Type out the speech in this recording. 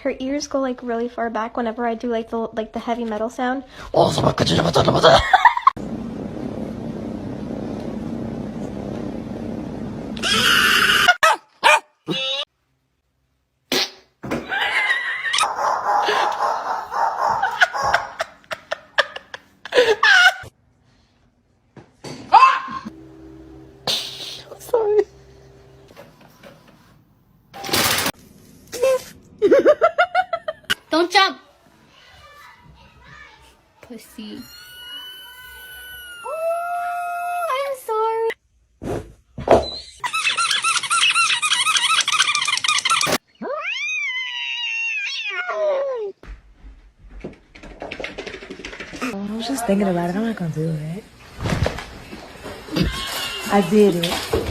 her ears go like really far back whenever I do like the heavy metal sound. Sorry. Don't jump! Pussy. Oh, I'm sorry. I was just thinking about it. I'm not gonna do it. I did it.